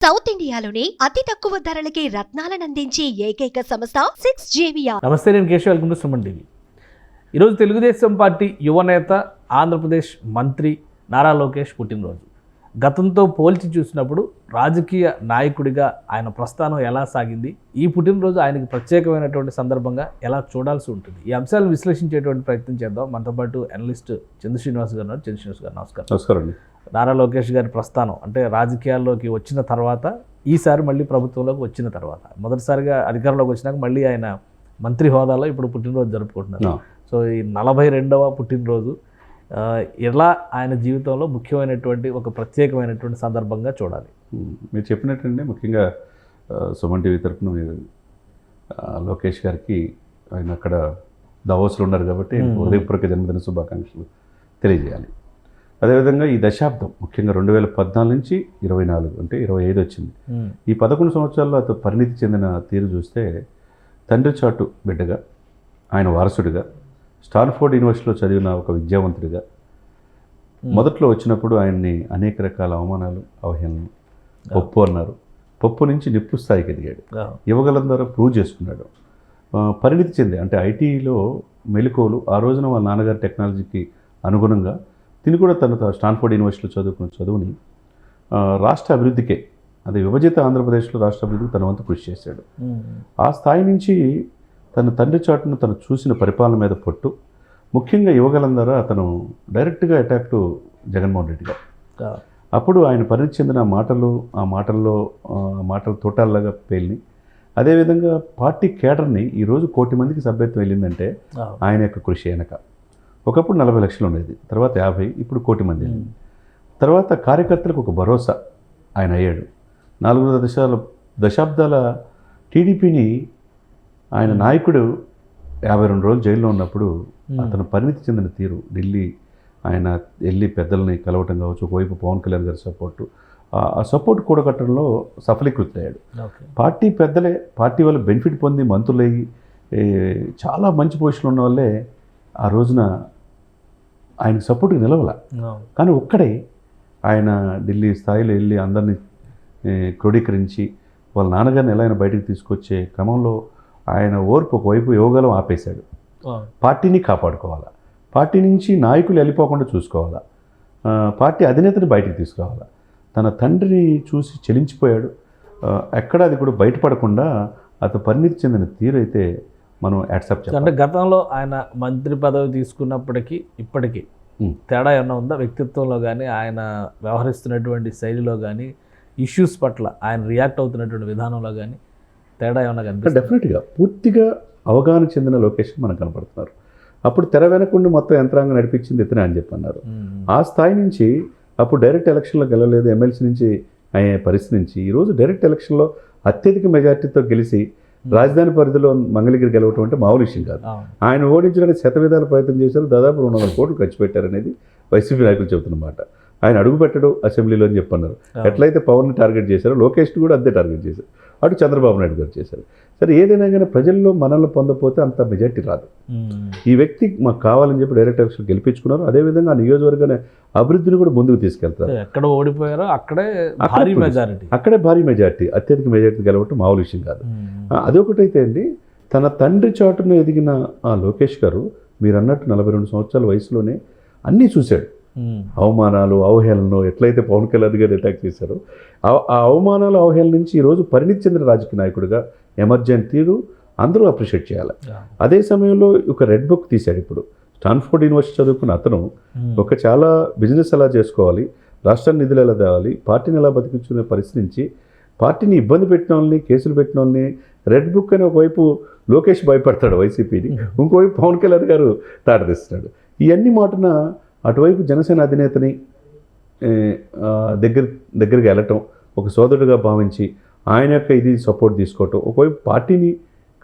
South ఇండియాలోని అతి తక్కువ ధరలకి రత్నాలనందించే ఏకైక సంస్థ 6JVR. నమస్తే, నేను Keshav. Welcome to Suman TV. ఈరోజు తెలుగుదేశం పార్టీ యువనేత, ఆంధ్రప్రదేశ్ మంత్రి నారా లోకేష్ పుట్టినరోజు. గతంతో పోల్చి చూసినప్పుడు రాజకీయ నాయకుడిగా ఆయన ప్రస్థానం ఎలా సాగింది, ఈ పుట్టినరోజు ఆయనకి ప్రత్యేకమైనటువంటి సందర్భంగా ఎలా చూడాల్సి ఉంటుంది, ఈ అంశాలను విశ్లేషించేటువంటి ప్రయత్నం చేద్దాం. మనతో పాటు అనలిస్ట్ చంద్ర శ్రీనివాస్ గారు ఉన్నారు. చంద్ర శ్రీనివాస్ గారు నమస్కారం. నమస్కారం అండి. నారా లోకేష్ గారి ప్రస్థానం అంటే రాజకీయాల్లోకి వచ్చిన తర్వాత, ఈసారి మళ్ళీ ప్రభుత్వంలోకి వచ్చిన తర్వాత, మొదటిసారిగా అధికారంలోకి వచ్చినాక మళ్ళీ ఆయన మంత్రి హోదాలో ఇప్పుడు పుట్టినరోజు జరుపుకుంటున్నారు. సో ఈ 42వ పుట్టినరోజు ఎలా ఆయన జీవితంలో ముఖ్యమైనటువంటి ఒక ప్రత్యేకమైనటువంటి సందర్భంగా చూడాలి. మీరు చెప్పినట్టండి, ముఖ్యంగా సుమన్ టీవీ తరఫున మీరు లోకేష్ గారికి, ఆయన అక్కడ దావోస్లో ఉన్నారు కాబట్టి హృదయపూర్వక జన్మదిన శుభాకాంక్షలు తెలియజేయాలి. అదేవిధంగా ఈ దశాబ్దం, ముఖ్యంగా 2014 నుంచి 24 అంటే 25 వచ్చింది. ఈ 11 సంవత్సరాల్లో అతను పరిణితి చెందిన తీరు చూస్తే, తండ్రి చాటు బిడ్డగా, ఆయన వారసుడిగా, స్టాన్ఫోర్డ్ యూనివర్సిటీలో చదివిన ఒక విద్యావంతుడిగా, మొదట్లో వచ్చినప్పుడు ఆయన్ని అనేక రకాల అవమానాలు, అవహేళనలు, పప్పు అన్నారు. పప్పు నుంచి నిప్పు స్థాయికి ఎదిగాడు. యువగలం ద్వారా ప్రూవ్ చేసుకున్నాడు. పరిణితి చెంది అంటే ఐటీలో మెలకువలు, ఆ రోజున వాళ్ళ నాన్నగారి టెక్నాలజీకి అనుగుణంగా తిని కూడా తన స్టాన్ఫోర్డ్ యూనివర్సిటీలో చదువుకున్న చదువుని రాష్ట్ర అభివృద్ధికే, అదే విభజిత ఆంధ్రప్రదేశ్లో రాష్ట్ర అభివృద్ధికి తన వంతు కృషి చేశాడు. ఆ స్థాయి నుంచి తన తండ్రి చాటును తను చూసిన పరిపాలన మీద పట్టు, ముఖ్యంగా యువగలం ద్వారా అతను డైరెక్ట్గా అటాక్ టు జగన్మోహన్ రెడ్డి గారు. అప్పుడు ఆయన పరిణితి చెందిన ఆ మాటలు తోటాల్లాగా పేలిని. అదేవిధంగా పార్టీ కేడర్ని ఈరోజు 1 కోటి మందికి సభ్యత్వం వెళ్ళిందంటే ఆయన యొక్క కృషి వెనక. ఒకప్పుడు 40 లక్షలు ఉండేది, తర్వాత 50, ఇప్పుడు 1 కోటి మంది. తర్వాత కార్యకర్తలకు ఒక భరోసా ఆయన అయ్యాడు. 4 దశాబ్దాల టీడీపీని ఆయన నాయకుడు 52 రోజులు జైల్లో ఉన్నప్పుడు అతను పరిణితి చెందిన తీరు, ఢిల్లీ ఆయన వెళ్ళి పెద్దల్ని కలవటం కావచ్చు, ఒకవైపు పవన్ కళ్యాణ్ గారి సపోర్టు, ఆ సపోర్ట్ కూడగట్టడంలో సఫలీకృతయ్యాడు. పార్టీ పెద్దలే, పార్టీ వాళ్ళు బెనిఫిట్ పొంది మంత్రులయ్యి చాలా మంచి పొజిషన్లో ఉన్న వాళ్ళే ఆ రోజున ఆయనకు సపోర్ట్కి నిలవల. కానీ ఒక్కడే ఆయన ఢిల్లీ స్థాయిలో వెళ్ళి అందరినీ క్రోడీకరించి వాళ్ళ నాన్నగారిని ఎలా ఆయన బయటకు తీసుకొచ్చే క్రమంలో ఆయన ఓర్పు ఒకవైపు యోగాలం ఆపేశాడు. పార్టీని కాపాడుకోవాలా, పార్టీ నుంచి నాయకులు వెళ్ళిపోకుండా చూసుకోవాలా, పార్టీ అధినేతని బయటకు తీసుకురావాలా. తన తండ్రిని చూసి చెలించిపోయాడు. ఎక్కడ అది కూడా బయటపడకుండా అతను పరిణితి చెందిన తీరు అయితే మనం యాక్సెప్ట్ చేయాలి. అంటే గతంలో ఆయన మంత్రి పదవి తీసుకున్నప్పటికీ ఇప్పటికీ తేడా ఏమన్నా ఉందా? వ్యక్తిత్వంలో కానీ, ఆయన వ్యవహరిస్తున్నటువంటి శైలిలో కానీ, ఇష్యూస్ పట్ల ఆయన రియాక్ట్ అవుతున్నటువంటి విధానంలో కానీ తేడా ఏమన్నా కనిపిస్తుంది? డెఫినెట్గా పూర్తిగా అవగాహన చెందిన లొకేషన్ మనకు కనపడుతున్నారు. అప్పుడు తెర వెనకుండి మొత్తం యంత్రాంగం నడిపించింది ఇతనే అని చెప్పన్నారు. ఆ స్థాయి నుంచి అప్పుడు డైరెక్ట్ ఎలక్షన్లో గెలవలేదు, ఎమ్మెల్సీ నుంచి అయ్యే పరిస్థితి నుంచి ఈరోజు డైరెక్ట్ ఎలక్షన్లో అత్యధిక మెజార్టీతో గెలిచి రాజధాని పరిధిలో మంగళగిరి గెలవటం అంటే మామూలు విషయం కాదు. ఆయన ఓడించడానికి శతవిధాల ప్రయత్నం చేశారు. దాదాపు 200 కోట్లు ఖర్చు పెట్టారనేది వైసీపీ నాయకులు చెబుతున్నమాట. ఆయన అడుగు పెట్టడు అసెంబ్లీలో అని చెప్పన్నారు. ఎట్లయితే పవన్ని టార్గెట్ చేశారో లోకేష్ని కూడా అంతే టార్గెట్ చేశారు. అటు చంద్రబాబు నాయుడు గారు చేశారు. సరే, ఏదైనా కానీ ప్రజల్లో మనల్ని పొందకపోతే అంత మెజార్టీ రాదు. ఈ వ్యక్తి మాకు కావాలని చెప్పి డైరెక్ట్ ఎలక్షన్ గెలిపించుకున్నారు. అదేవిధంగా ఆ నియోజకవర్గాన్ని అభివృద్ధిని కూడా ముందుకు తీసుకెళ్తారు. ఎక్కడ ఓడిపోయారో అక్కడే భారీ మెజార్టీ, అత్యధిక మెజార్టీ గెలవటం మామూలు విషయం కాదు. అదొకటైతే అండి, తన తండ్రి చాటును ఎదిగిన ఆ లోకేష్ గారు మీరు అన్నట్టు 42 సంవత్సరాల వయసులోనే అన్నీ చూశాడు. అవమానాలు, అవహేళనలు, ఎట్లయితే పవన్ కళ్యాణ్ గారు అటాక్ చేశారో ఆ అవమానాలు, అవహేళన నుంచి ఈరోజు పరిణితి చెందిన రాజకీయ నాయకుడిగా ఎమర్జెంట్ తీరు అందరూ అప్రిషియేట్ చేయాలి. అదే సమయంలో ఒక రెడ్ బుక్ తీశాడు. ఇప్పుడు స్టాన్ఫోర్డ్ యూనివర్సిటీ చదువుకున్న అతను ఒక చాలా బిజినెస్ ఎలా చేసుకోవాలి, రాష్ట్రాన్ని నిధులు ఎలా తేవాలి, పార్టీని ఎలా బతికించుకునే పరిస్థితి నుంచి పార్టీని ఇబ్బంది పెట్టిన వాళ్ళని, కేసులు పెట్టిన వాళ్ళని రెడ్ బుక్ అని ఒకవైపు లోకేష్ భయపడతాడు వైసీపీని, ఇంకోవైపు పవన్ కళ్యాణ్ గారు తాటదిస్తున్నాడు. ఇవన్నీ మాటన అటువైపు జనసేన అధినేతని దగ్గరికి వెళ్ళటం, ఒక సోదరుడిగా భావించి ఆయన యొక్క ఇది సపోర్ట్ తీసుకోవటం, ఒకవైపు పార్టీని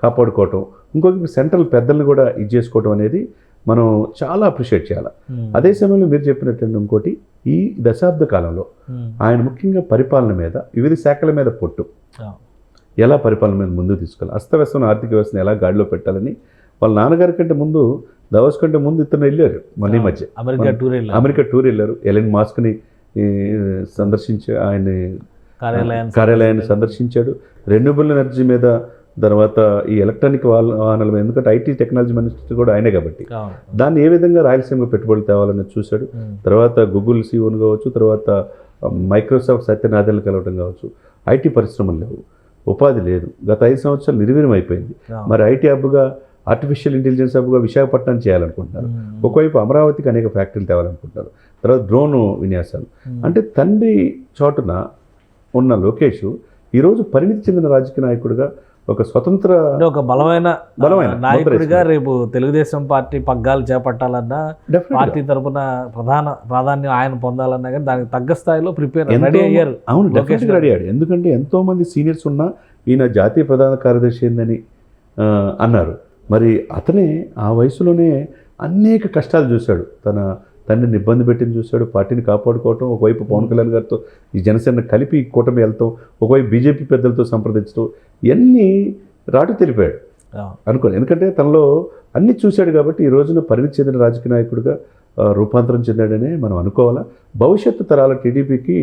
కాపాడుకోవటం, ఇంకొక సెంట్రల్ పెద్దల్ని కూడా ఇది చేసుకోవటం అనేది మనం చాలా అప్రిషియేట్ చేయాలి. అదే సమయంలో మీరు చెప్పినట్టు ఇంకోటి, ఈ దశాబ్ద కాలంలో ఆయన ముఖ్యంగా పరిపాలన మీద, వివిధ శాఖల మీద పట్టు, ఎలా పరిపాలన మీద ముందుకు తీసుకోవాలి, అస్తవ్యస్తమైన ఆర్థిక వ్యవస్థను ఎలా గాడిలో పెట్టాలని వాళ్ళ నాన్నగారి కంటే ముందు, దావోస్ కంటే ముందు ఇతను వెళ్ళారు. మళ్ళీ మధ్య అమెరికా టూర్ వెళ్ళారు. ఎలన్ మాస్క్ని సందర్శించి ఆయన్ని కార్యాలయాన్ని సందర్శించాడు. రెన్యూబుల్ ఎనర్జీ మీద, తర్వాత ఈ ఎలక్ట్రానిక్ వాహనాల మీద, ఎందుకంటే ఐటీ టెక్నాలజీ మినిస్టర్ కూడా ఆయనే కాబట్టి దాన్ని ఏ విధంగా రాయలసీమకు పెట్టుబడులు తేవాలని చూశాడు. తర్వాత గూగుల్ సీఓను కావచ్చు, తర్వాత మైక్రోసాఫ్ట్ సత్యనాథన్లు కలవడం కావచ్చు. ఐటీ పరిశ్రమలు లేవు, ఉపాధి లేదు, గత 5 సంవత్సరాలు నిర్వీర్యం అయిపోయింది. మరి ఐటీ హబ్గా, ఆర్టిఫిషియల్ ఇంటెలిజెన్స్ హబ్గా విశాఖపట్నం చేయాలనుకుంటున్నారు. ఒకవైపు అమరావతికి అనేక ఫ్యాక్టరీలు తేవాలనుకుంటున్నారు. తర్వాత డ్రోన్ విన్యాసాలు. అంటే తండ్రి చోటున ఉన్న లోకేష్ ఈరోజు పరిణితి చెందిన రాజకీయ నాయకుడిగా, ఒక స్వతంత్ర, ఒక బలమైన నాయకుడిగా రేపు తెలుగుదేశం పార్టీ పగ్గాలు చేపట్టాలన్నా, పార్టీ తరఫున ప్రాధాన్యం ఆయన పొందాలన్నా కానీ దానికి తగ్గ స్థాయిలో రెడీ అయ్యారు. అవును, డెఫినెట్గా రెడీ అయ్యాడు. ఎందుకంటే ఎంతోమంది సీనియర్స్ ఉన్నా ఈయన జాతీయ ప్రధాన కార్యదర్శి ఏందని అన్నారు. మరి అతనే ఆ వయసులోనే అనేక కష్టాలు చూశాడు. తన తండ్రిని ఇబ్బంది పెట్టింది చూశాడు, పార్టీని కాపాడుకోవటం, ఒకవైపు పవన్ కళ్యాణ్ గారితో ఈ జనసేన కలిపి కూటమి వెళ్తాం, ఒకవైపు బీజేపీ పెద్దలతో సంప్రదించడం, ఇవన్నీ రాటు తెలిపాడు అనుకోండి. ఎందుకంటే తనలో అన్నీ చూశాడు కాబట్టి ఈ రోజున పరిణితి చెందిన రాజకీయ నాయకుడిగా రూపాంతరం చెందాడనే మనం అనుకోవాలా. భవిష్యత్తు తరాల టీడీపీకి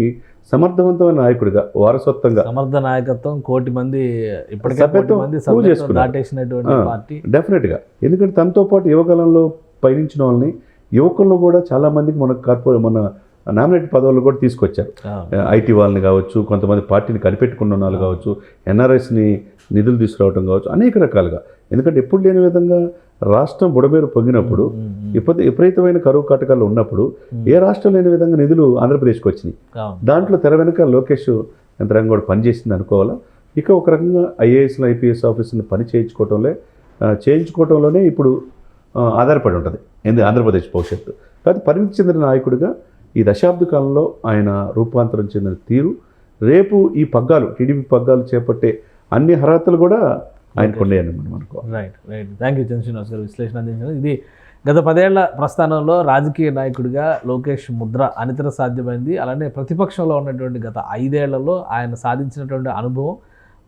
సమర్థవంతమైన నాయకుడిగా, వారసత్వంగా, సమర్థ నాయకత్వం, కోటి మంది డెఫినెట్గా. ఎందుకంటే తనతో పాటు యువకాలంలో పయనించిన వాళ్ళని, యువకులను కూడా చాలామందికి మన నామినేట్ పదవులు కూడా తీసుకొచ్చారు. ఐటీ వాళ్ళని కావచ్చు, కొంతమంది పార్టీని కనిపెట్టుకున్న వాళ్ళు కావచ్చు, ఎన్ఆర్ఎస్ని నిధులు తీసుకురావడం కావచ్చు, అనేక రకాలుగా. ఎందుకంటే ఎప్పుడు లేని విధంగా రాష్ట్రం బుడమేరు పొంగినప్పుడు, విపరీతమైన కరువు కాటకాలు ఉన్నప్పుడు ఏ రాష్ట్రం లేని విధంగా నిధులు ఆంధ్రప్రదేశ్కి వచ్చినాయి. దాంట్లో తెర వెనుక లోకేష్ యంత్రాంగం కూడా పనిచేసింది అనుకోవాలా. ఇక ఒక రకంగా ఐఏఎస్లు, ఐపీఎస్ ఆఫీసుని పని చేయించుకోవటంలోనే ఇప్పుడు ఆధారపడి ఉంటుంది ఆంధ్రప్రదేశ్ భవిష్యత్తు. కాబట్టి పరిణితి చెందిన నాయకుడిగా ఈ దశాబ్ద కాలంలో ఆయన రూపాంతరం చెందిన తీరు, రేపు ఈ పగ్గాలు, టీడీపీ పగ్గాలు చేపట్టే అన్ని అర్హతలు కూడా ఆయనకు ఉన్నాయని మనం అనుకోవాలి. రైట్. థ్యాంక్ యూ చంద్రశ్రీనివాస్ గారు విశ్లేషణ అందించారు. ఇది గత 10 ఏళ్ల ప్రస్థానంలో రాజకీయ నాయకుడిగా లోకేష్ ముద్ర అనితర సాధ్యమైంది. అలానే ప్రతిపక్షంలో ఉన్నటువంటి గత 5 ఏళ్లలో ఆయన సాధించినటువంటి అనుభవం,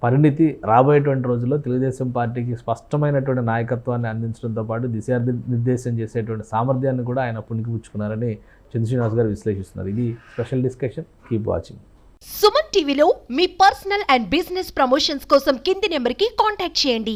పరిణితి రాబోయేటువంటి రోజుల్లో తెలుగుదేశం పార్టీకి స్పష్టమైనటువంటి నాయకత్వాన్ని అందించడంతో పాటు దిశానిర్దేశం చేసేటువంటి సామర్థ్యాన్ని కూడా ఆయన పుణికిపుచ్చుకున్నారని చంద్రశ్రీనివాస్ గారు విశ్లేషిస్తున్నారు. ఇది special discussion. Keep watching. Suman టీవీలో మీ పర్సనల్ అండ్ బిజినెస్ ప్రమోషన్స్ కోసం కింది నెంబర్కి కాంటాక్ట్ చేయండి.